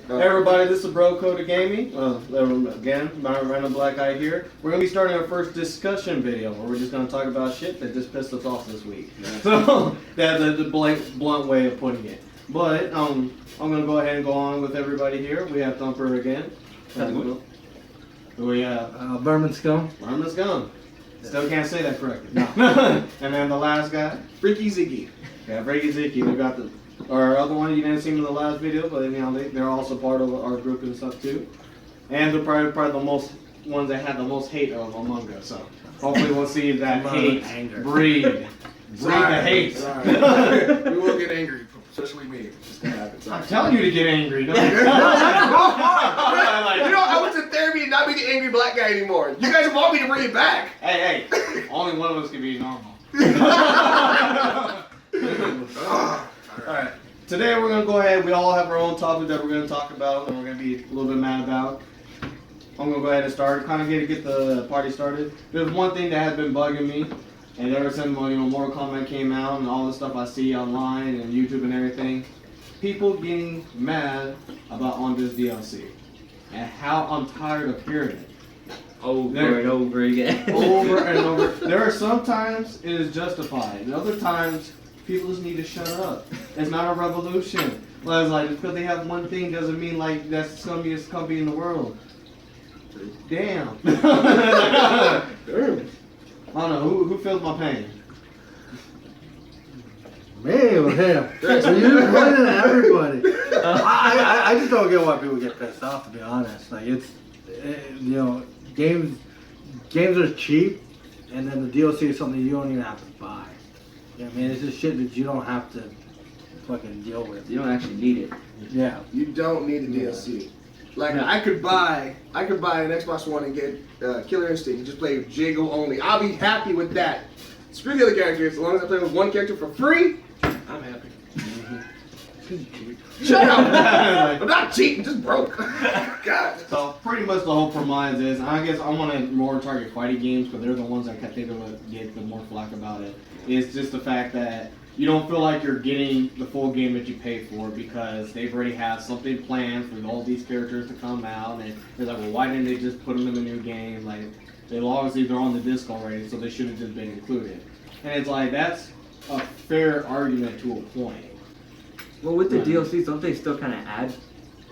Hey everybody, this is Bro Code Gaming. Again, my RndmBlkGuy here. We're going to be starting our first discussion video where we're just going to talk about shit that just pissed us off this week. Yeah. So, that's the blunt way of putting it. But, I'm going to go ahead and go on with everybody here. We have Thumper again. We have Berman Scum. Berman Scum. Still can't say that correctly. No. And then the last guy, Freaky Ziggy. Yeah, Freaky Ziggy. We got our other one you didn't see in the last video, but you know they're also part of our group and stuff too. And they're probably the most ones that had the most hate of among us. So hopefully we'll see that hate breed the hate. We will get angry, especially me. It's just gonna happen. I'm telling you to get angry. No. I went to therapy to not be the angry black guy anymore. You guys want me to bring it back? Hey, only one of us can be normal. Alright, today we're going to go ahead, we all have our own topic that we're going to talk about and we're going to be a little bit mad about. I'm going to go ahead and start, kind of get the party started. There's one thing that has been bugging me, and ever since Mortal Kombat came out and all the stuff I see online and YouTube and everything, people getting mad about on this DLC. And how I'm tired of hearing it. Over and over again. Over and over. There are sometimes it is justified, and other times people just need to shut up. It's not a revolution. Well, it's like, because they have one thing doesn't mean like that's the scummiest company in the world. Damn. I don't know, who feels my pain? Me or him? So you're pointing at everybody. I just don't get why people get pissed off, to be honest. Like games are cheap, and then the DLC is something you don't even have to buy. I mean, it's just shit that you don't have to fucking deal with. You don't actually need it. Yeah. You don't need a DLC. Like, I could buy an Xbox One and get Killer Instinct and just play Jago only. I'll be happy with that. Screw the other characters. As long as I play with one character for free, I'm happy. Shut up! I'm not cheating, just broke. God. So pretty much the whole premise is, I guess I want to more target fighting games because they're the ones that I think will get the more flack about it. It's just the fact that you don't feel like you're getting the full game that you pay for because they've already have something planned for all these characters to come out, and they're like, well, why didn't they just put them in the new game? Like, they obviously they're on the disc already, so they should have just been included. And it's like, that's a fair argument to a point. Well, with the DLCs, don't they still kind of add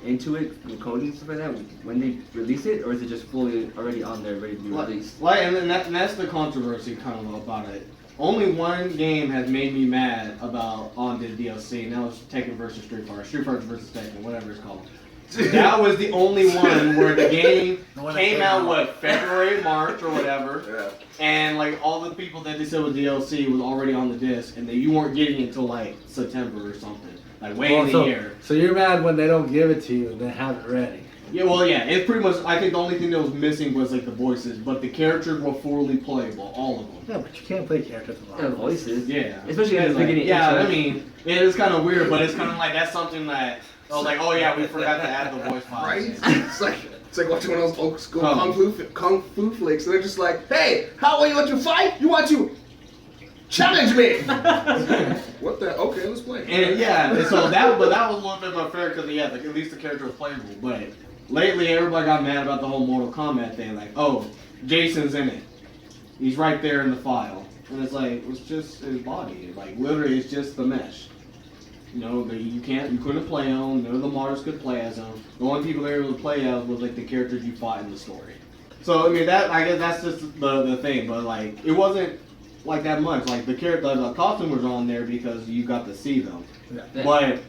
into it with coding and stuff like that when they release it, or is it just fully already on there, ready to be released? And that's the controversy kind of about it. Only one game has made me mad about on the DLC, and that was Tekken versus Street Fighter versus Tekken, whatever it's called. That was the only one where the game came out, February, March, or whatever, and like all the people that they said was DLC was already on the disc, and then you weren't getting it until like September or something, like way in the year. So you're mad when they don't give it to you and they have it ready. Yeah, well, yeah, it's pretty much, I think the only thing that was missing was like the voices, but the characters were fully playable, all of them. Yeah, but you can't play characters with all the voices. Yeah. Especially at the beginning. Yeah, I mean, it is kind of weird, but it's kind of like, that's something that, oh yeah, we forgot to add the voice files. Right? It's like watching one of those old school kung fu flicks, and they're just like, hey, how you want to fight? You want to challenge me? What the? Okay, let's play. And yeah, so that was a little bit more fair because at least the character was playable. But lately, everybody got mad about the whole Mortal Kombat thing. Like, oh, Jason's in it. He's right there in the file, and it's like it's just his body. Like literally, it's just the mesh. You know, you couldn't play him. None of the modders could play as him. The only people that were able to play as was like the characters you fought in the story. So I mean, I guess that's just the thing. But like, it wasn't like that much. Like the costume was on there because you got to see them. Yeah. But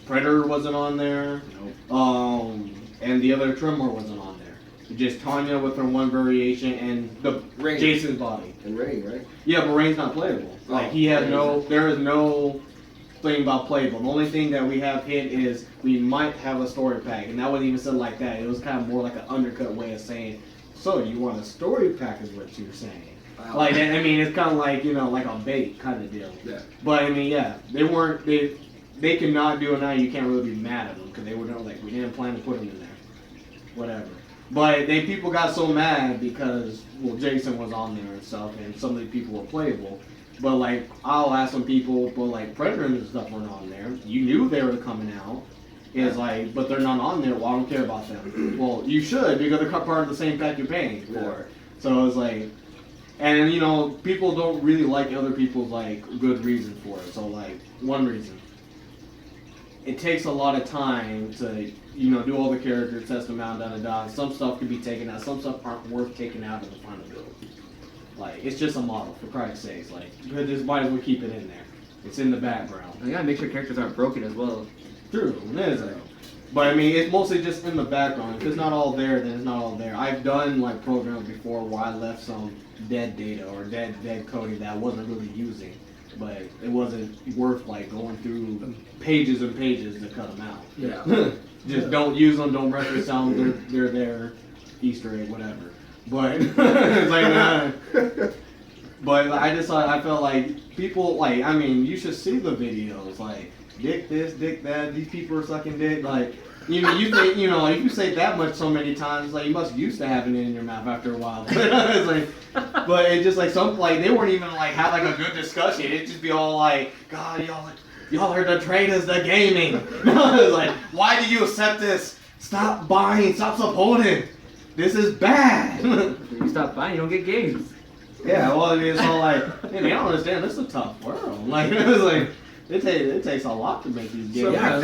Predator wasn't on there. Nope. And the other Tremor wasn't on there. Just Tanya with her one variation and the Jason's body. And Rain, right? Yeah, but Rain's not playable. Like there is no thing about playable. The only thing that we have hit is we might have a story pack, and that wasn't even said like that. It was kind of more like an undercut way of saying, so you want a story pack is what you're saying. Wow. Like, I mean, it's kind of like, like a bait kind of deal. Yeah. But I mean, yeah, they cannot do it now. You can't really be mad at them because they were like, we didn't plan to put them in there. Whatever. But people got so mad because, well, Jason was on there and stuff, and some of the people were playable. But like, I'll ask some people, but like Predator and stuff weren't on there. You knew they were coming out. Is like, but they're not on there. Well, I don't care about them. Well, you should because they're part of the same pack you're paying for. So it's like, and you know, people don't really like other people's like good reason for it. So like, one reason, it takes a lot of time to do all the characters, test them out, Some stuff can be taken out. Some stuff aren't worth taking out of the final build. Like, it's just a model, for Christ's sakes. Like, you just might as well keep it in there. It's in the background. You gotta make sure characters aren't broken as well. True, it is. But I mean, it's mostly just in the background. If it's not all there, then it's not all there. I've done like programs before where I left some dead data or dead coding that I wasn't really using, but it wasn't worth like going through pages and pages to cut them out. Yeah. Just don't use them. Don't reconcile them. They're there. Easter egg, whatever. But it's like, but I felt like people like. I mean, you should see the videos like. Dick this, dick that, these people are sucking dick, like, you think, if you say that much so many times, like, you must used to having it in your mouth after a while. It's like, but it just, like, they weren't even, like, have, like, a good discussion. It'd just be all, like, God, y'all are the traitors to gaming. It's like, why do you accept this? Stop buying, stop supporting. This is bad. If you stop buying, you don't get games. Yeah, well, I mean, it's all like, man, they don't understand, this is a tough world. Like, it's like, it takes a lot to make these games. So,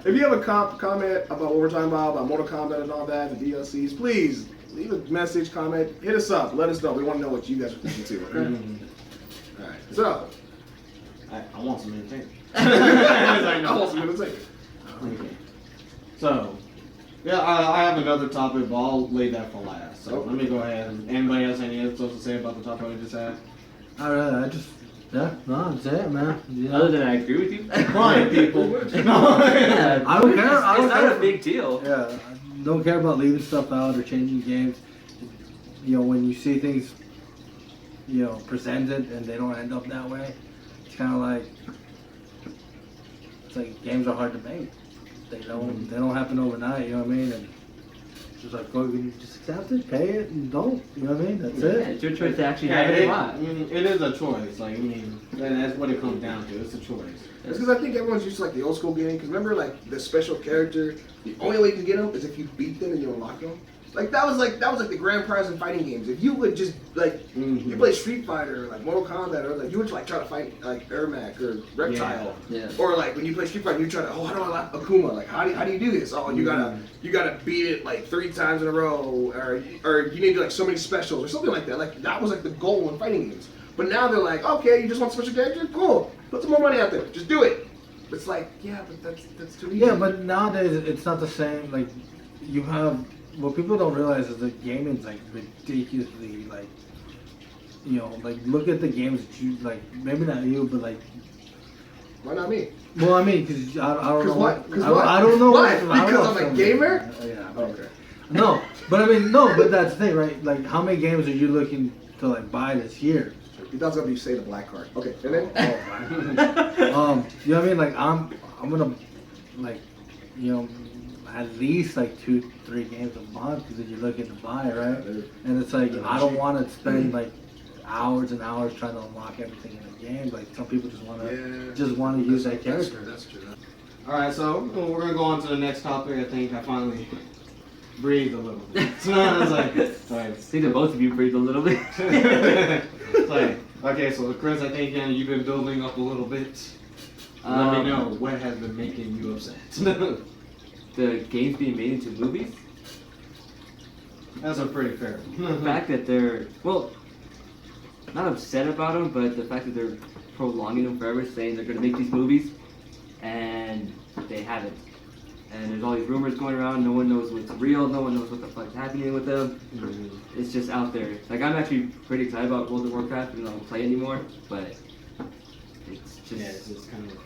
if you have a comment about what we're talking about Mortal Kombat and all that, the DLCs, please leave a message, comment, hit us up, let us know. We want to know what you guys are thinking too. Okay. All right. So, I want some entertainment. I want some entertainment. Okay. So, yeah, I have another topic, but I'll leave that for last. So let me go ahead. Anybody else anything else to say about the topic we just had? That's it, man. Other than I agree with you. Fine, people. Yeah, I don't care. It's not a big deal. Yeah, I don't care about leaving stuff out or changing games. When you see things, presented and they don't end up that way, it's kind of like games are hard to make. They don't happen overnight. You know what I mean? And just like go, just accept it, pay it, and don't. You know what I mean? That's it. Yeah, it's your choice to actually have it or not. It is a choice. Like, that's what it comes down to. It's a choice. It's because I think everyone's used to like the old school game. Because remember, like the special character, the only way you can get them is if you beat them and you unlock them. Like that was like the grand prize in fighting games. If you would just like you play Street Fighter or like Mortal Kombat or like you would like try to fight like Ermac or Reptile, or like when you play Street Fighter you try to how do I unlock Akuma? Like how do you do this? Oh, you gotta beat it like 3 times in a row, or you need to do like so many specials or something like that. Like that was like the goal in fighting games. But now they're like, okay, you just want special character? Cool, put some more money out there, just do it. It's like but that's too easy. Yeah, but nowadays it's not the same. Like you have. What people don't realize is that gaming's like ridiculously like, like look at the games that you like. Maybe not you, but like. Why not me? Well, I mean, because I don't know. What? I don't know. Why? Because I'm a gamer? Yeah. Okay. No, but I mean, but that's the thing, right? Like, how many games are you looking to like buy this year? You thought somebody say the black card. Okay, and then? You know what I mean? Like, I'm gonna, like, at least like 2-3 games a month because you're looking to buy, right? And it's like I don't want to spend like hours and hours trying to unlock everything in the game. Like some people just want to use that character. That's true. All right, so we're gonna go on to the next topic. I think I finally breathed a little bit. So I was like, all right. I think that both of you breathed a little bit. Okay, so Chris, I think you've been building up a little bit. Let me know what has been making you upset. The games being made into movies. That's a pretty fair. The fact that they're not upset about them, but the fact that they're prolonging them forever, saying they're going to make these movies, and they haven't. And there's all these rumors going around. No one knows what's real. No one knows what the fuck's happening with them. It's just out there. Like I'm actually pretty excited about World of Warcraft, even though I don't play anymore. But it's just it's just kind of.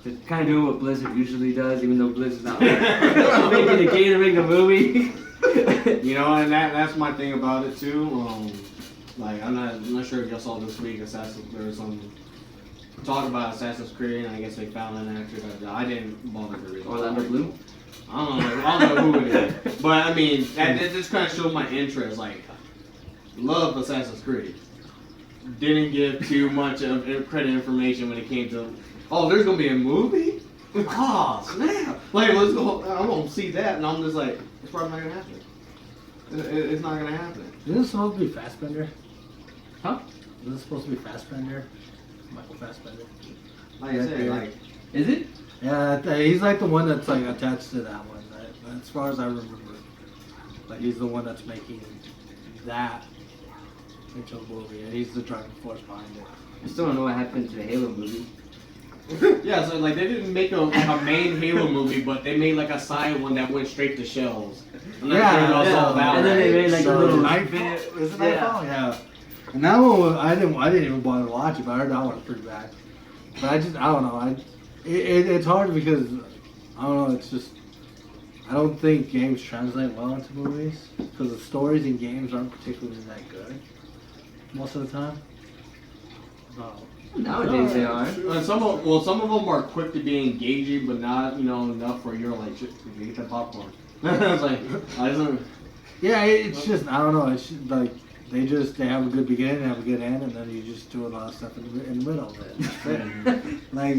They're kind of doing what Blizzard usually does, even though Blizzard's not making a game to make a movie. And that's my thing about it too. Like I'm not sure if y'all saw this week, there was some talk about Assassin's Creed, and I guess they found an actor that I didn't bother to read. Orlando Bloom. I don't know who it is, but I mean that just kind of showed my interest. Like, love Assassin's Creed. Didn't give too much of credit information when it came to. Oh, there's gonna be a movie? Oh snap! Like let's go. I'm gonna see that, and I'm just like, it's probably not gonna happen. It's not gonna happen. Is this supposed to be Fassbender? Huh? Is this supposed to be Fassbender? Michael Fassbender. Like I said, like Is it? Yeah, he's like the one that's like attached to that one. Right? As far as I remember, like he's the one that's making that into a movie, and he's the driving force behind it. I still don't know what happened to the Halo movie. yeah. So like they didn't make a main Halo movie, but they made like a side one that went straight to shells. And that's Yeah, pretty much yeah. all about And then it. they made like a little Nightfall. Is it Yeah. Nightfall? Yeah. And that one, I didn't even bother to watch it, but I heard that one was pretty bad. But I don't know. It's hard because I don't know. It's just I don't think games translate well into movies because the stories in games aren't particularly that good most of the time. So, Nowadays they are. And some of them are quick to be engaging, but not enough for you're like, shit, you get that popcorn. It's like, I don't. yeah, it's just I don't know. It's just, like they have a good beginning, have a good end, and then you just do a lot of stuff in the middle of it. That's it. Like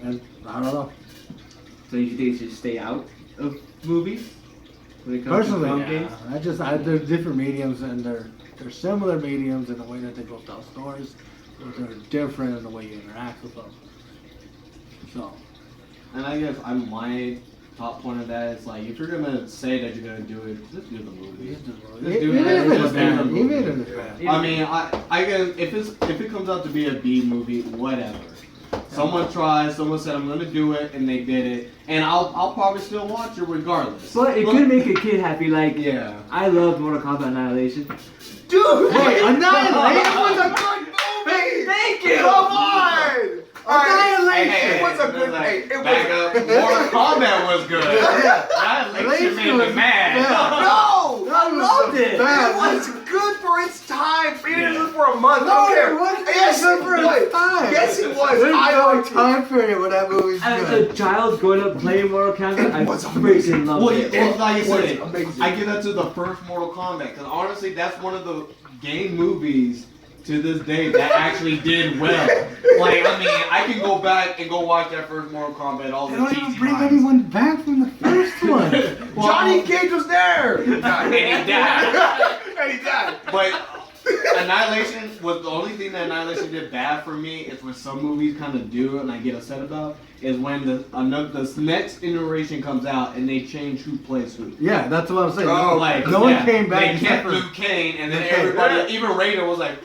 and I don't know. So you think they should stay out of movies when it comes to Personally, film yeah. games? They're different mediums, and they're similar mediums in the way that they both tell stories, but they're different in the way you interact with them. So, And I guess my top point of that is like, if you're gonna say that you're gonna do it, just do the movie. even Just do it. if it's Just do bad, the movie. even if it's bad. I mean, I guess if it comes out to be a B movie, whatever. Someone tried, someone said I'm gonna do it, and they did it, and I'll probably still watch it regardless. But it could make a kid happy. Like, Yeah. I love Mortal Kombat Annihilation. Dude, Wait, Annihilation it was a good movie. Thank you. Come on. Annihilation. It was a good. Hey, it Back was. up. Mortal Kombat was good. Annihilation made me mad. No, I loved it. It was good for its time. It didn't live for a month. No, I don't care. it wasn't Yes, good it for its was. time. Yes, it was. There's I no liked it. time period when that movie's As good. a child growing up playing Mortal Kombat, I It was freaking loved Well, it. like I was said, amazing. I give that to the first Mortal Kombat because honestly, that's one of the game movies to this day that actually did well. Like, I mean, I can go back and go watch that first Mortal Kombat all They the don't even cheesy bring times. anyone back from the first one. Well, Johnny Cage was there. and he died. And he died. But Annihilation was the only thing that Annihilation did bad for me is when some movies kind of do it and I get upset about is when the next iteration comes out and they change who plays who. Yeah, that's what I'm saying. Oh, Like no one came back They except kept for- Luke Kane and then Okay. everybody, even Raider was like,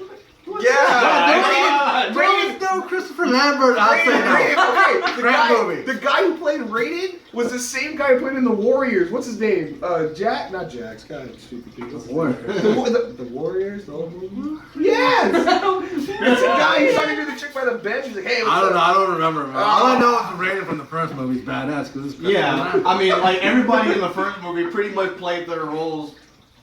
Yeah. Raiden, no, Christopher Lambert. I'll say Raiden, no. okay, Great movie. the guy who played Raiden was the same guy who played in the Warriors. What's his name? Jack? Not Jax. God, stupid thing. What's his Warriors. name? The Warriors? The old movie? Yes! It's a guy who's trying to do the chick by the bench. He's like, hey, what's I don't know. up? I don't remember. Man. All I know is the Raiden from the first movie is badass because it's yeah. I mean, like everybody in the first movie pretty much played their roles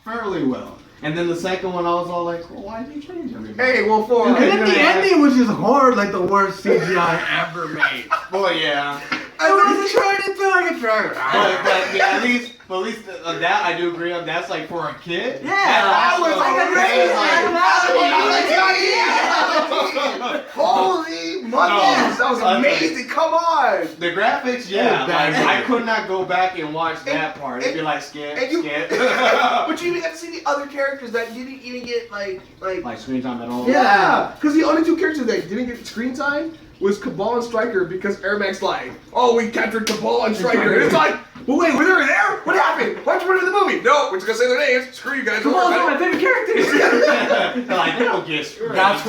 fairly well. And then the second one, I was all like, well, why did you change everybody? Hey, well, for... And then the ending was just hard, like the worst CGI ever made. Boy, yeah. I was trying to do like a dragon. But yeah, at least that I do agree on. That's like for a kid. Yeah, That was amazing. Holy monkeys! That was amazing. Come on. The graphics, yeah. Yeah, Like, I could not go back and watch that part. It'd be like skip. But you even got to see the other characters that didn't even get like screen time at all. yeah, because the only two characters that didn't get screen time was Cabal and Stryker because Airmax like, oh, we captured Cabal and Stryker. And it's like, well, wait, were they there? What happened? Why'd you put it in the movie? No, we're just gonna say their names. Screw you guys. Come on, they're my favorite characters. They're like, they don't get screwed. That's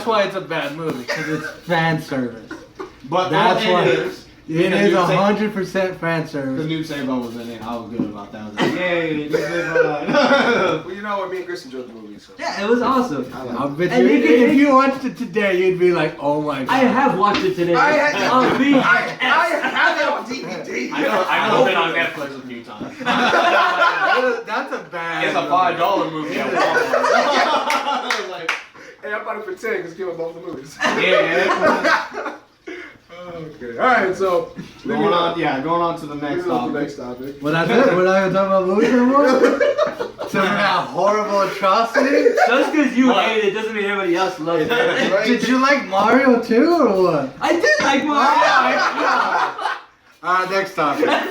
why it's a bad movie because it's fan service. But That's all why it is. it is 100% fan The service. new Sabo was in it. I was good about that. I was like, yay, new Sabo. Well, you know what? Me and Chris enjoyed the movie. So. Yeah, it was awesome. I bet And you, you can- if you watched it today, you'd be like, oh my god. I have watched it today. I had- on VHS. I have it on DVD. I know it's been on Netflix a few times. That's a bad It's a $5 movie at Walmart. Like, Hey, I bought it for 10 because it came with both the movies. yeah. Okay. All right. So Going on to the next moving on to the topic. next topic. Well, that's it. We're not gonna talk about movies anymore. So that horrible atrocity. Just because you What? hate it doesn't mean everybody else loves it. Right? Did you like Mario too, or what? I did like Mario. Next topic. I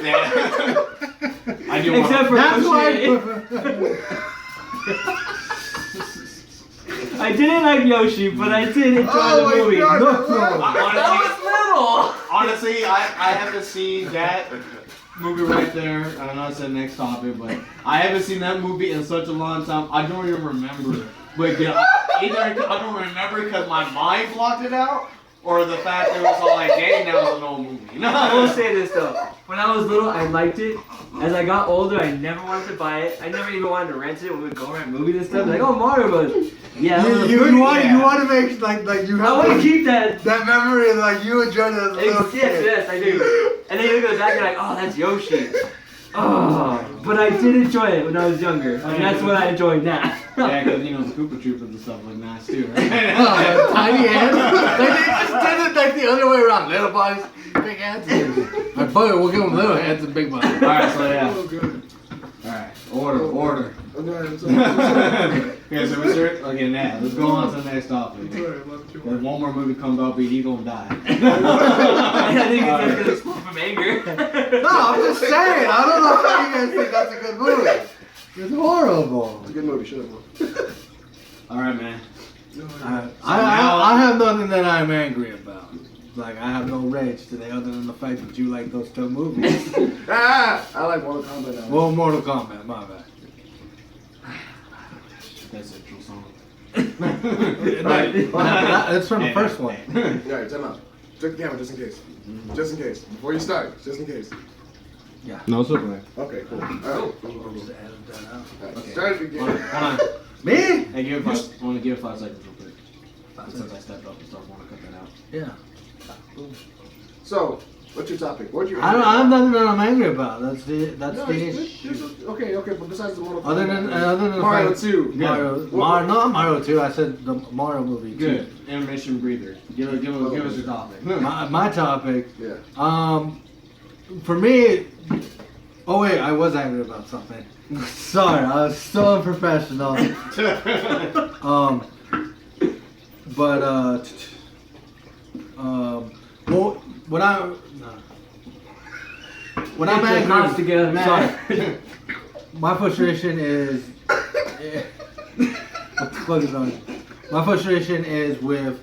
do want. Except for That's Yoshi. why. I didn't like Yoshi, but I did enjoy the movie. God, Honestly, I haven't seen that movie right there. I know I said next topic, but I haven't seen that movie in such a long time. I don't even remember. But either I don't remember because my mind blocked it out, or the fact that it was all like, dang, that was an old movie. I will say this though. When I was little, I liked it. As I got older, I never wanted to buy it. I never even wanted to rent it when we would go rent movies and stuff. Like, oh, Mario Bros. Yeah, You want to make like you I want to have keep that. that memory like you enjoyed it as a little kid. Yes, I do. And then you look at the back and you're like, oh, that's Yoshi. Oh, but I did enjoy it when I was younger. And that's what I enjoy now. Yeah, because you know the Koopa Troopers and stuff look nice too, right? Tiny hands. Like, they just did it like the other way around. Little bodies, big hands. Like, fuck it, we'll give them little hands and big bodies. Alright, so yeah. Oh, good. Alright, order. Oh, no, I'm sorry. Okay, so we start. Okay, now let's go on to the next topic. Sorry, I'm not too If much. one more movie comes up, he gonna die. I think it's just gonna explode from anger. No, I'm just saying. I don't know how you guys think that's a good movie. It's horrible. It's a good movie, shut up. Alright, man. I have nothing that I'm angry about. Like, I have no rage today other than the fact that you like those two movies. I like Mortal Kombat now. Well, Mortal Kombat, my bad. That's a true song. That's from the first one. Alright, time out. Check the camera just in case. Just in case. Before you start, just in case. Yeah. No, it's okay. Okay, cool. Alright. Just edit that out. Alright, start at the Hold on. beginning. Hold on. Me? Hey, give it 5. I want to give it 5 seconds real quick. Since I stepped up and started want to cut that out. Yeah. So, what's your topic? What'd you I have nothing that I'm angry about. That's the No, issue. okay, but besides the Mortal Kombat. Other than the Mario fact- 2. Not Mario 2. I said the Mario movie. Good. Intermission breather. Give us your topic. My topic. Yeah. For me. Oh wait, I was angry about something. Sorry, I was so unprofessional. Well, when I'm Get your house angry, together, man. sorry. My frustration is. What the fuck is on? My frustration is with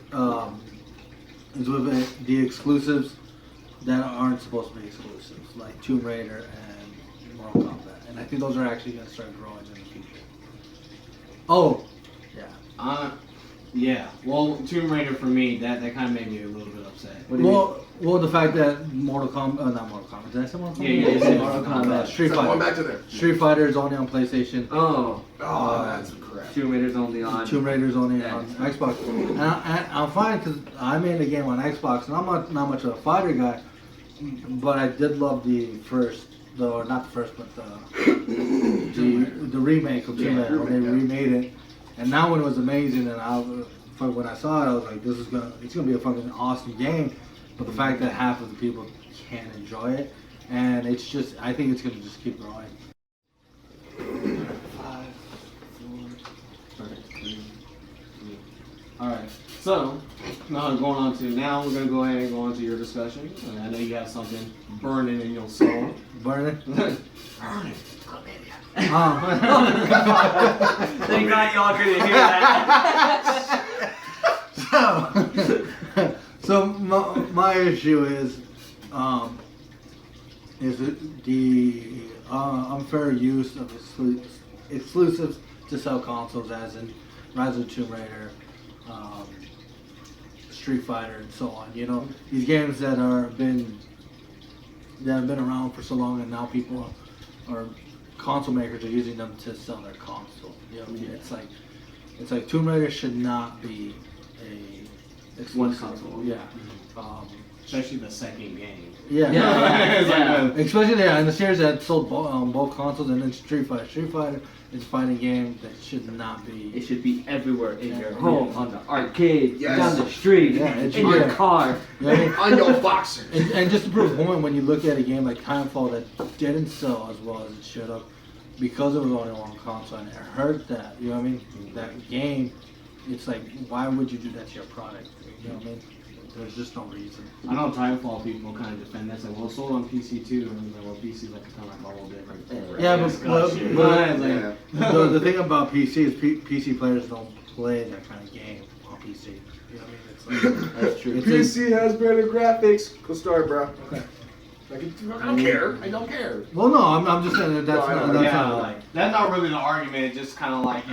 the exclusives that aren't supposed to be exclusives, like Tomb Raider and Mortal Kombat, and I think those are actually going to start growing in the future. Oh, yeah. Yeah. Well, Tomb Raider for me, that kind of made me a little bit upset. What do you mean? Well, the fact that Mortal Kombat, not Mortal Kombat, did I say Mortal Kombat? Yeah, you said Mortal Kombat. Street So, going Fighter. back to there. Street Fighter is only on PlayStation. Oh, That's crap. Tomb Raider's only on. Tomb Raider's only Yeah. on Xbox. And I'm fine because I made the game on Xbox, and I'm not much of a fighter guy, but I did love the first, not the first, but the remake of Tomb Raider when they remade it, and that one was amazing. And when I saw it, I was like, it's gonna be a fucking awesome game. But the fact that half of the people can't enjoy it, and it's just, I think it's gonna just keep growing. 5, 4, 3, 2. Alright, so now we're gonna go ahead and go on to your discussion. And I know you have something burning in your soul. Burning. Burning. Thank God y'all couldn't hear that. So my issue is the unfair use of exclusives to sell consoles, as in Rise of the Tomb Raider, Street Fighter, and so on. You know, these games that have been around for so long, and now people are console makers are using them to sell their console. You know what I mean? It's like Tomb Raider should not be a One exclusive. console. Yeah. Especially the second game. Yeah. It's like Especially in the series that sold both consoles, and then Street Fighter. Street Fighter is a fighting game that should not be. It should be everywhere in your Yeah. home, on the arcade, Yes. down the street, Yeah, it should in be. your car. You know what I mean? On your boxers. And just to prove a point, when you look at a game like Timefall that didn't sell as well as it should have, because it was only on console, and it hurt that, you know what I mean? That game, it's like, why would you do that to your product? You know what I mean? There's just no reason. I know Titanfall people kind of defend that. It's like, well, it's sold on PC too, and it's like, well, PC is like kind of like a whole different. Yeah, but discussion. the thing about PC is PC players don't play that kind of game on PC. You know what I mean? It's like, That's true. PC has better graphics. Cool story, bro. Okay. I don't care. I don't care. well, no, I'm just saying that that's No, not. That's Yeah, not like that's not really the argument. It's just kind of like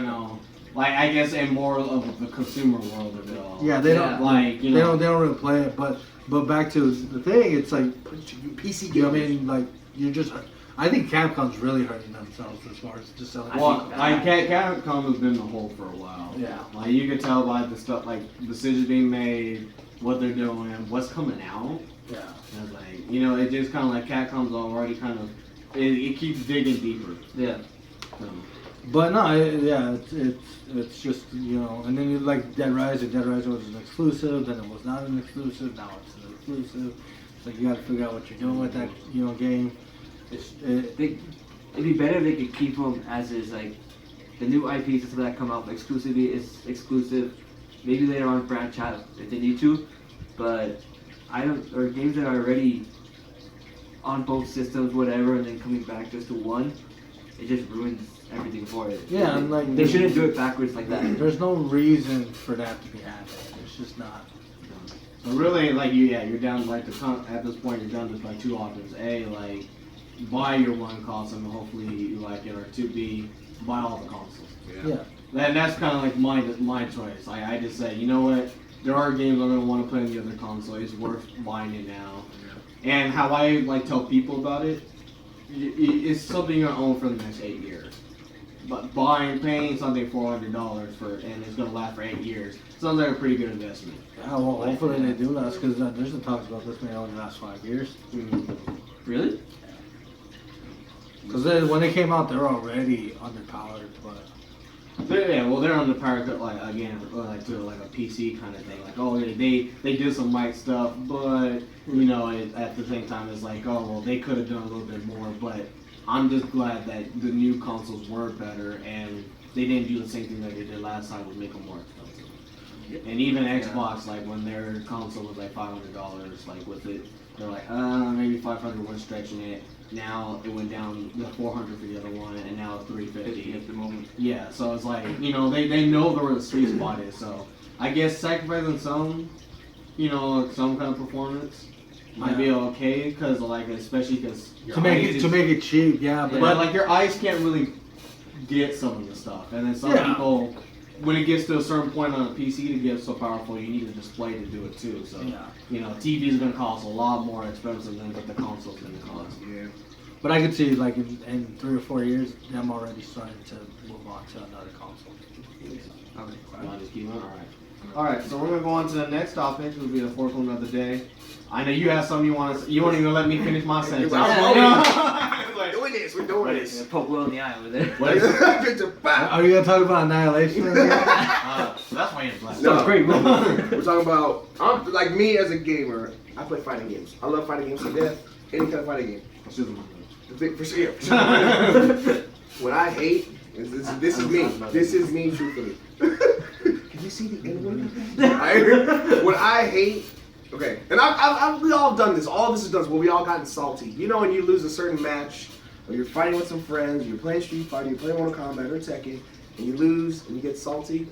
like I guess in more of the consumer world of it all. yeah, they Yeah. don't Like they don't really play it. But back to the thing, it's like PC games. you know what I mean, like you're just. I think Capcom's really hurting themselves as far as just selling. Well, like Capcom has been in the hole for a while. Yeah. Like you can tell by the stuff, like decisions being made, what they're doing, what's coming out. Yeah. And it's like it just kind of like Capcom's already kind of it keeps digging deeper. Yeah. So. But no, it's just and then you like Dead Rising. Dead Rising was an exclusive, then it was not an exclusive. Now it's an exclusive. It's like you got to figure out what you're doing with that game. It'd be better if they could keep them as is, like the new IPs and stuff that come out exclusively is exclusive. Maybe later on branch out if they need to, but or games that are already on both systems, whatever, and then coming back just to one, it just ruins everything for it. Yeah, and like They shouldn't do it backwards like that. There's no reason for that to be happening. It's just not. So really, like you're down like at this point you're down to like two options. A, like buy your one console and hopefully you like it, or 2B, buy all the consoles. Yeah. And that's kind of like my choice. I just say, you know what, there are games I'm gonna want to play on the other console. It's worth buying it now. And how I like tell people about it, it's something you're gonna own for the next 8 years. But paying something $400 for, and it's gonna last for 8 years, sounds like a pretty good investment. Yeah, well, hopefully they do last, because there's some talks about this may only last 5 years. Really? Because when they came out, they were already underpowered, but. They're underpowered, like again, like to like a PC kind of thing. Like, oh, they did some mic stuff, but at the same time, it's like, oh, well, they could have done a little bit more. But I'm just glad that the new consoles were better and they didn't do the same thing that they did last time, was make them more expensive. And even Xbox, like when their console was like $500, like with it, they're like, maybe 500 was stretching it. Now it went down to 400 for the other one, and now it's 350 at the moment. Yeah, so it's like they know where the sweet spot is. So I guess sacrificing some kind of performance might be okay, because like especially because to make it cheap, yeah, but like your eyes can't really get some of the stuff, and then some people, when it gets to a certain point on a PC to get so powerful, you need a display to do it too. So TV is going to cost a lot more expensive than what the console's going to cost. Yeah. But I could see like in 3 or 4 years, I'm already starting to move on to another console. Okay. You want to just keep on? All right. So we're going to go on to the next topic, which will be the fourth one of the day. I know you have something you want to say. You won't even let me finish my sentence. We're doing this. We're doing this. Poke Will in the eye over there. What is it? Are you gonna talk about Annihilation? That's why you're black. No. Great movie. We're talking about, like me as a gamer, I play fighting games. I love fighting games to death. Any kind of fighting game. For sure. What I hate is this is me. This is me, truthfully. Can you see the N-word? What I hate. Okay, and we all done this. All this is done. Well, we all gotten salty. When you lose a certain match, or you're fighting with some friends, you're playing Street Fighter, you're playing Mortal Kombat or Tekken, and you lose and you get salty.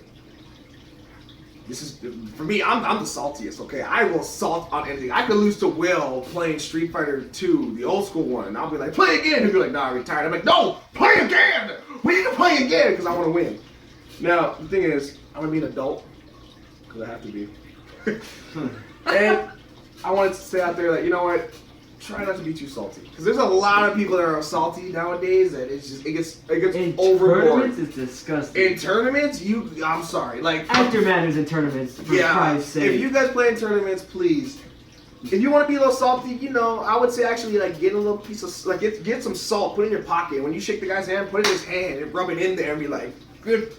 This is, for me, I'm the saltiest, okay? I will salt on anything. I could lose to Will playing Street Fighter 2, the old school one, and I'll be like, play again! He'll be like, nah, I'm retired. I'm like, no, play again! We need to play again, because I want to win. Now, the thing is, I'm going to be an adult, because I have to be. And I wanted to say out there that, you know what? Try not to be too salty, because there's a lot of people that are salty nowadays that it gets In overboard. tournaments, it's disgusting. In tournaments, I'm sorry, like Actor matters in tournaments. For Christ's sake. if you guys play in tournaments, please. If you want to be a little salty, I would say actually like get a little piece of get some salt, put it in your pocket. When you shake the guy's hand, put it in his hand and rub it in there and be like, good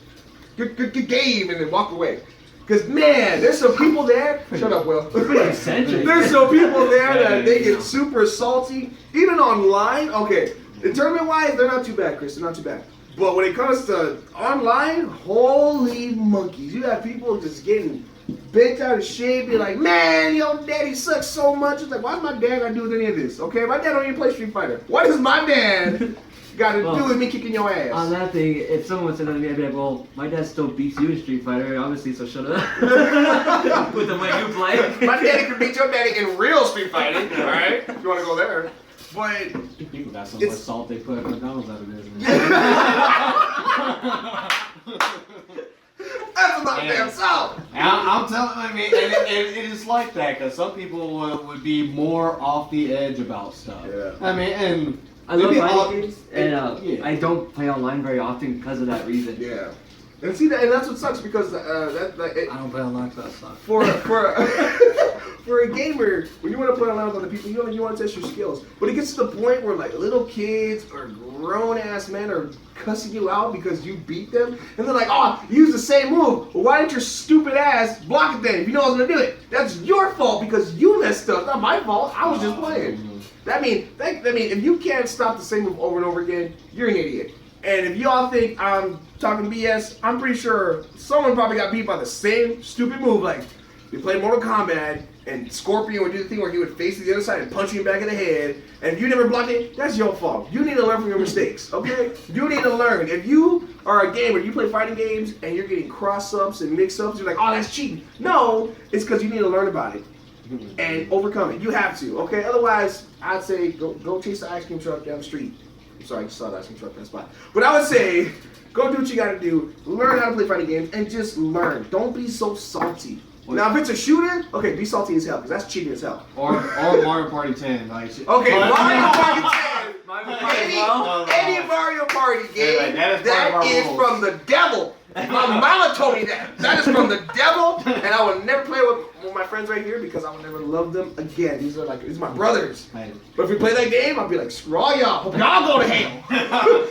game, and then walk away. Because, man, there's some people there. Shut up, Will. There's some people there that they get super salty. Even online. Okay, in tournament-wise, they're not too bad, Chris. They're not too bad. But when it comes to online, holy monkeys. You have people just getting bent out of shape, be like, man, your daddy sucks so much. It's like, why's my dad gotta do with any of this? Okay, my dad don't even play Street Fighter. What does my dad gotta do with me kicking your ass? On that thing, if someone said that to me, I'd be like, well, my dad still beats you in Street Fighter, obviously, so shut up. With the way you play. My daddy could beat your daddy in real Street Fighting, alright? If you wanna go there. But People got so much salt they put McDonald's out of business. that's about damn salt. I'm telling. I mean, and it is like that because some people would be more off the edge about stuff. Yeah. I mean, and I love maybe fighting games, and yeah. I don't play online very often because of that reason. Yeah. And see that, and that's what sucks because I don't play online because that sucks. for a gamer, when you want to play online with other people, you want to test your skills. But it gets to the point where like little kids or grown ass men are cussing you out because you beat them, and they're like, "Oh, you use the same move. Well, why didn't your stupid ass block it then? If you know I was gonna do it, that's your fault because you messed up. Not my fault. I was just playing." That mean, if you can't stop the same move over and over again, you're an idiot. And if y'all think I'm talking BS, I'm pretty sure someone probably got beat by the same stupid move. Like, we played Mortal Kombat, and Scorpion would do the thing where he would face to the other side and punch you back in the head, and if you never blocked it, that's your fault. You need to learn from your mistakes, okay? You need to learn. If you are a gamer, you play fighting games, and you're getting cross-ups and mix-ups, you're like, oh, that's cheating. No, it's because you need to learn about it and overcome it. You have to, okay? Otherwise, I'd say go chase the ice cream truck down the street. I'm sorry, I just saw the ice cream truck pass by. But I would say, go do what you gotta do, learn how to play fighting games, and just learn. Don't be so salty. Now, if it's a shooter, okay, be salty as hell, because that's cheating as hell. Or Mario Party 10. Like, Okay, Mario Party 10. Mario Party as well? Any Mario Party game, Like, that is rules. from the devil. My mama told me that. That is from the devil, and I will never play with my friends right here because I will never love them again. These are my brothers. Hey. But if we play that game, I'll be like, screw all y'all. Hope y'all go to hell.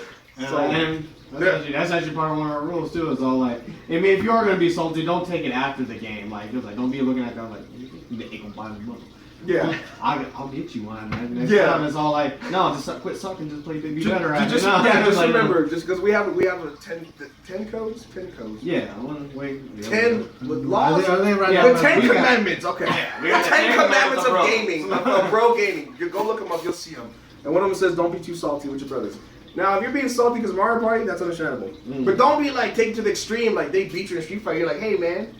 That's actually part of one of our rules too. Is all like, I mean, if you are gonna be salty, don't take it after the game. Like, just like, don't be looking at that like, they gonna buy the book. Yeah. I'll get you one. Man. Next Yeah. time it's all like, no, just quit sucking, just play Be Better at it. Just, No, yeah, just like, remember, just because we have a 10 codes? 10 codes. Yeah, I want to wait. 10 with laws. I think right Yeah, now, The 10 we got- commandments, okay. Yeah, we The got 10 commandments of bro. gaming, of bro gaming. You go look them up, you'll see them. And one of them says, don't be too salty with your brothers. Now, if you're being salty because of Mario Party, that's understandable. But don't be like, take it to the extreme, like they beat you in Street Fighter. You're like, hey man,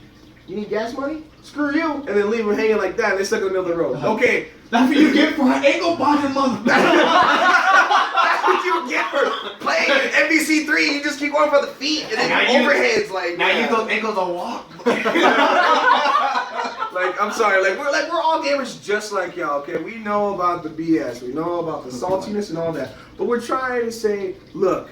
you need gas money? Screw you. And then leave them hanging like that and they're stuck in the middle of the road. Okay. That's what you get for an ankle bottom mother. That's what you get for playing NBC3. You just keep going for the feet and then Now overheads like Now yeah. you those ankles a walk. Like, I'm sorry, we're all gamers just like y'all, okay? We know about the BS, we know about the saltiness and all that, but we're trying to say, look,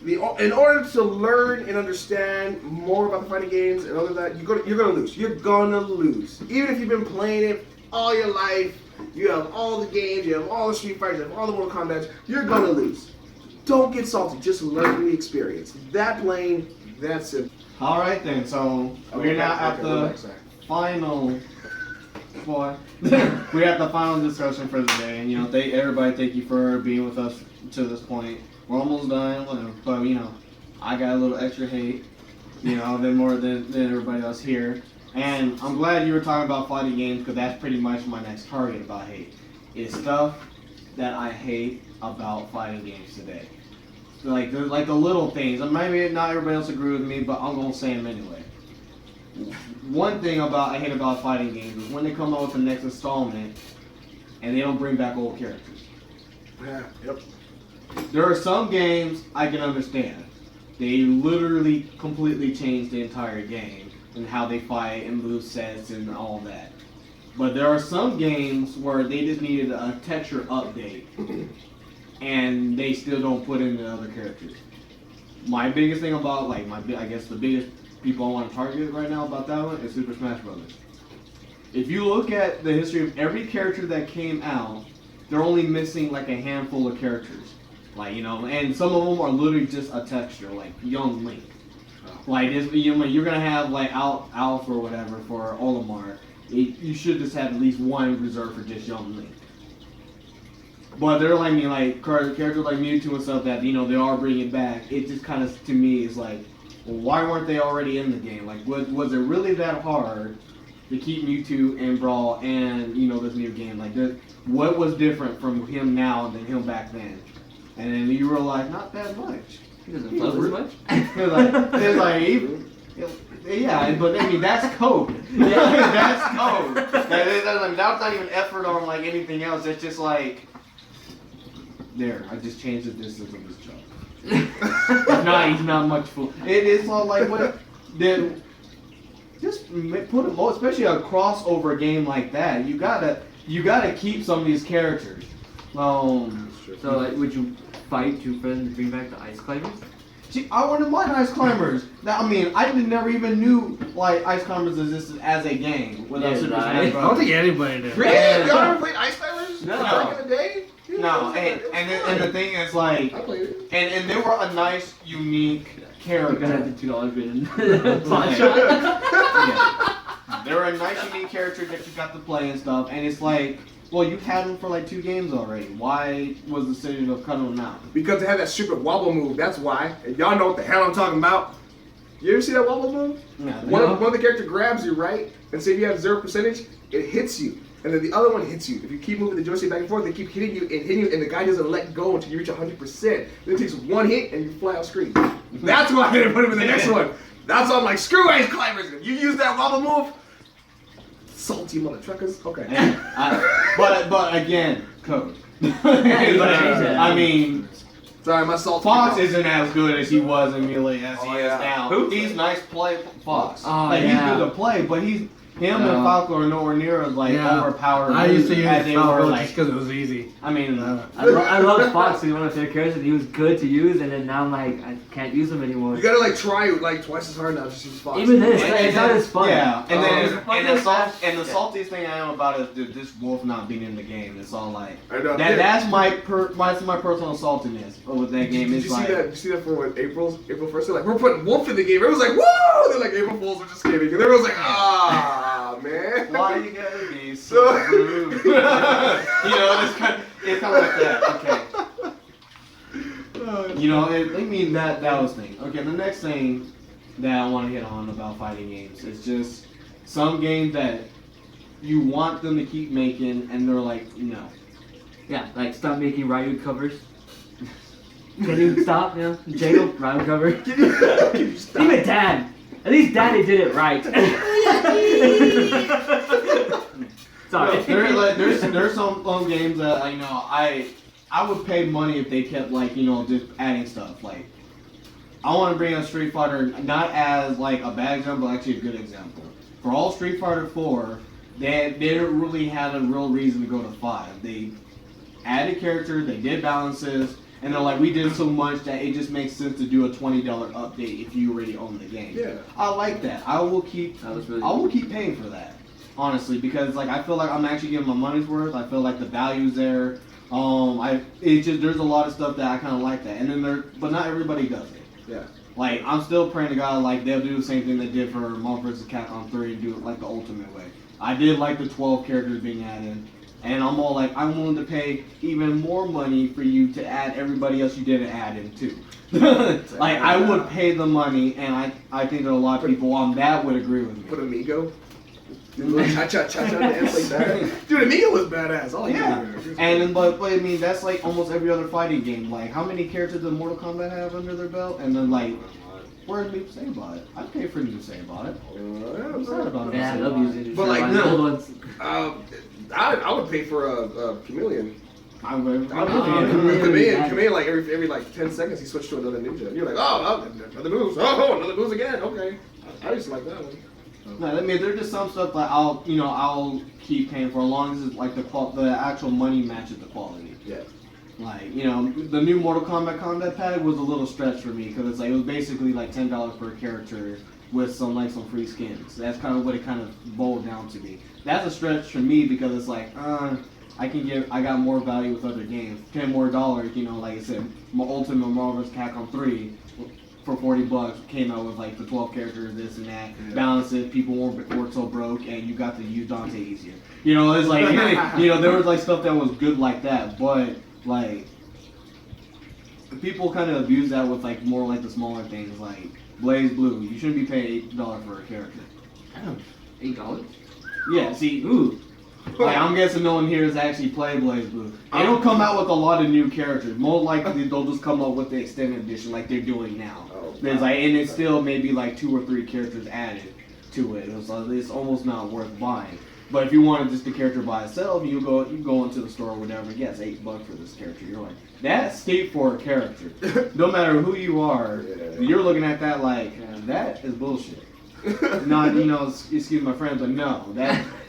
in order to learn and understand more about the fighting games and all of that, you're gonna lose. You're gonna lose. Even if you've been playing it all your life, you have all the games, you have all the Street Fighters, you have all the Mortal Kombat, you're gonna lose. Don't get salty, just learn from the experience. That plain, that's it. All right then. So we're now at the final. Boy, we're at the final discussion for the day, and everybody, thank you for being with us to this point. We're almost done, but I got a little extra hate, than more than everybody else here. And I'm glad you were talking about fighting games because that's pretty much my next target about hate. Is stuff that I hate about fighting games today. Like the little things. And maybe not everybody else agree with me, but I'm gonna say them anyway. One thing I hate about fighting games is when they come out with the next installment and they don't bring back old characters. Yeah, yep. There are some games I can understand. They literally completely change the entire game and how they fight and move sets and all that. But there are some games where they just needed a texture update and they still don't put in the other characters. My biggest thing about, I guess the biggest people I want to target right now about that one is Super Smash Brothers. If you look at the history of every character that came out, they're only missing like a handful of characters. And some of them are literally just a texture, like Young Link. Like this, you're gonna have like Alf or whatever for Olimar. You should just have at least one reserved for just Young Link. But they're characters like Mewtwo and stuff that they are bringing back. It just kind of to me is like, why weren't they already in the game? Like, was it really that hard to keep Mewtwo and Brawl and, you know, this new game? Like, what was different from him now than him back then? And then you were like, not that much. He doesn't float as much. It's like, yeah, but I mean, that's code. That's code. That's not even effort on, like, anything else. It's just like, there, I just changed the distance of his jump. He's not much fool. It is all like, what, then, just put him, especially a crossover game like that, you gotta keep some of these characters. So, like, would you fight for them to bring back the Ice Climbers? See, I wouldn't mind Ice Climbers. I mean, I never even knew like Ice Climbers existed as a game without Super Smash I Bros. don't think anybody did. Really? Y'all never played Ice Climbers? No. Back in the day? No, and the thing is like, I played it. and they were a nice, unique We're gonna have character. the $2 bid. Yeah. They were a nice, unique character that you got to play and stuff, and it's like, well, you had them for like 2 games already. Why was the decision of cutting them out? Because they had that stupid wobble move, that's why. And y'all know what the hell I'm talking about. You ever see that wobble move? Yeah, One of the character grabs you, right? And say if you have 0%, it hits you. And then the other one hits you. If you keep moving the joystick back and forth, they keep hitting you, and the guy doesn't let go until you reach 100%. Then it takes 1 hit and you fly off screen. That's why I didn't put him in the next one. That's why I'm like, screw Ice Climbers. If you use that wobble move, salty mother truckers. Okay. But again, code. I mean, Sorry, my salty. Fox isn't as good as he was in Melee as he is yeah. now. Who? He's nice play, Fox. Oh, like yeah. he's good to play, but him and Falco are nowhere near as like overpowered. I used to use as they were Falco like. just because it was easy. I mean, I love Fox. He's one of their characters, and he was good to use, and then now I'm like, I can't use him anymore. You gotta like try like twice as hard now just to use Fox. Even this, And it's not as fun. Yeah, and then It's and the saltiest thing I am about is this wolf not being in the game. It's all like I know. that's my personal saltiness with that game. Did It's you see like that? Did you see that for what, April 1st? They're like, we're putting Wolf in the game. Everyone's like, woo! They're like, April Fools, we're just kidding. And everyone's like, ah, man. why you gotta be so rude? You know, it's kind of like that. Okay. You know, I mean that was the thing. Okay, the next thing that I want to hit on about fighting games is just some games that you want them to keep making, and they're like, no. Yeah, like stop making Ryu covers. Can you stop? You know, Jago Ryu cover. Even Dan. At least Daddy did it right. Sorry. There's some games that I would pay money if they kept like just adding stuff. Like I want to bring up Street Fighter not as like a bad example, but actually a good example. For all Street Fighter 4, they didn't really have a real reason to go to 5. They added characters, they did balances. And they're like, we did so much that it just makes sense to do a $20 update if you already own the game. Yeah. I like that. I will keep paying for that, honestly, because like I feel like I'm actually getting my money's worth. I feel like the value's there. There's a lot of stuff that I kind of like that. And then but not everybody does it. Yeah. Like I'm still praying to God like they'll do the same thing they did for Marvel vs. Capcom 3 and do it like the ultimate way. I did like the 12 characters being added. And I'm all like, I'm willing to pay even more money for you to add everybody else you didn't add in too. Like, I would pay the money, and I think that a lot of people on that would agree with me. Put Amigo. Cha-cha-cha-cha dance like that. Dude, Amigo was badass. All But I mean, that's like almost every other fighting game. Like, how many characters does Mortal Kombat have under their belt? And then, like, where's new to say about it? I'd pay for new to say about it. I'm sad about it. Yeah, I love using it. But like, the old ones. I would pay for a chameleon. I would. Chameleon, like every like 10 seconds, he switched to another ninja. And you're like, oh, another moves. Oh, another moves again. Okay, I just like that one. No, I mean, there's just some stuff that I'll keep paying for as long as it's like the actual money matches the quality. Yeah. Like, the new Mortal Kombat Combat Pack was a little stretch for me because it's like it was basically like $10 per character with some free skins. That's kind of what it kind of boiled down to be. That's a stretch for me because it's like, I got more value with other games. $10 more, like I said, my Ultimate Marvel vs. Capcom 3 for $40 came out with like the 12 characters, this and that, balances, people weren't so broke, and you got to use Dante easier. It's like, there was like stuff that was good like that, but like, people kind of abuse that with like more like the smaller things like Blaze Blue. You shouldn't be paying $8 for a character. Damn, $8? Yeah, see, Ooh. like I'm guessing no one here has actually played Blaze Blue. They don't come out with a lot of new characters. More likely they'll just come up with the extended edition like they're doing now. There's like, and it's still maybe like 2 or 3 characters added to it. It's almost not worth buying. But if you wanted just the character by itself, you go into the store or whatever. Yes, $8 for this character. You're like, that's steep for a character. No matter who you are, you're looking at that like that is bullshit. Not excuse my friend, but no,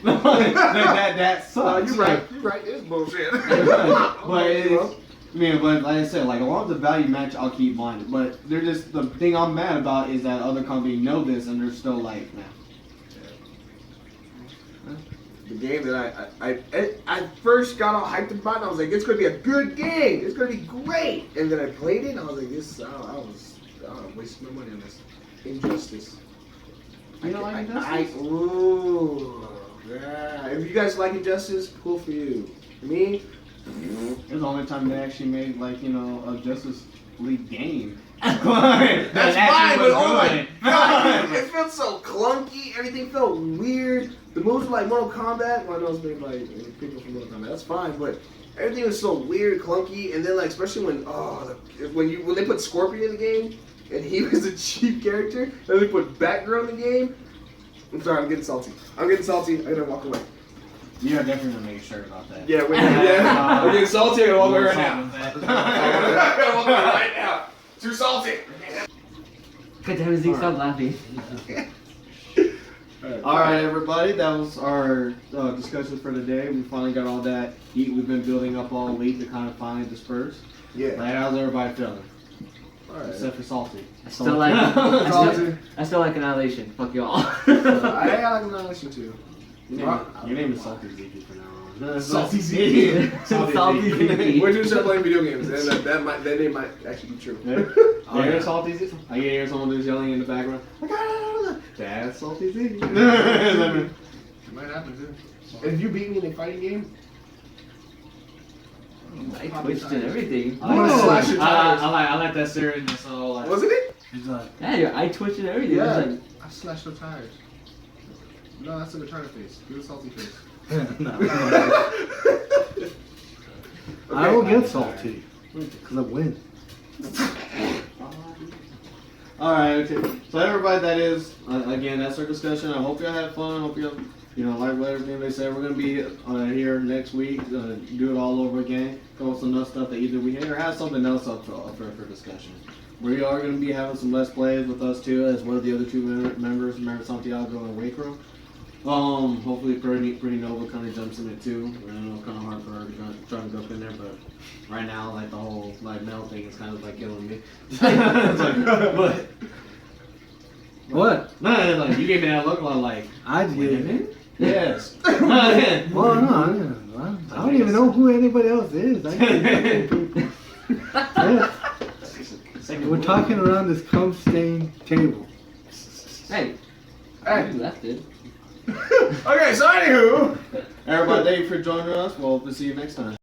that sucks. You're right. You're right. It's bullshit. But it's, but like I said, like as long as the value match, I'll keep buying it. But they're just the thing I'm mad about is that other companies know this and they're still like, nah. The game that I first got all hyped about, and I was like, it's gonna be a good game. It's gonna be great. And then I played it, and I was like, I wasted my money on this. Injustice. You don't like Injustice? Ooh, yeah. If you guys like Injustice, cool for you. Me? It was the only time they actually made like a Justice League game. That's fine, but oh my god, god! it felt so clunky. Everything felt weird. The moves were like Mortal Kombat. Well, I know it's made by people from Mortal Kombat. That's fine, but everything was so weird, clunky. And then like especially when they put Scorpion in the game and he was a cheap character, and they put Batgirl in the game. I'm sorry, I'm getting salty. I gotta walk away. You're definitely gonna make a shirt about that. Yeah, I'm getting salty. I gotta walk away right now. I gotta walk away right now. Too salty. God damn it, Zeke, stop laughing. Alright, everybody, that was our discussion for today. We finally got all that heat we've been building up all week to kind of finally disperse. Yeah. Like, how's everybody feeling? Alright. Except for Salty. I still like Annihilation. Fuck y'all. I like Annihilation too. Your name is Salty Zeke for now on. Salty Zeke. Salty Zeke. We're just playing video games, and that name might actually be true. Yeah. You hear Salty Zeke? I hear someone who's yelling in the background. That's Salty Zeke. It might happen too. If you beat me in a fighting game, I twitched and everything. I'm gonna slash your tires. I like that seriousness. So like, Wasn't it? He's like, Yeah, I twitched and everything. Yeah. It's like, I slashed your tires. No, that's a retarded face. Do a salty face. no. I will get salty because I win. Alright, okay. So everybody, that is, again, that's our discussion. I hope y'all had fun. I hope y'all, like what everything they said. We're going to be here next week, do it all over again. Go with some other stuff that either we hate or have something else up for discussion. We are going to be having some Let's Plays with us too, as well as the other two members, Santiago and Wakero. Hopefully Pretty Nova kind of jumps in it too. I know it's kind of hard for her to try to jump in there, but right now, like the whole like Mel thing is kind of like killing me. It's like, but What? no, like you gave me that look like I did. yes. Well, no, I don't even know who anybody else is. We're talking around this cum-stained table. hey, Hey. you left it. Okay, so anywho. Everybody, thank you for joining us. We'll see you next time.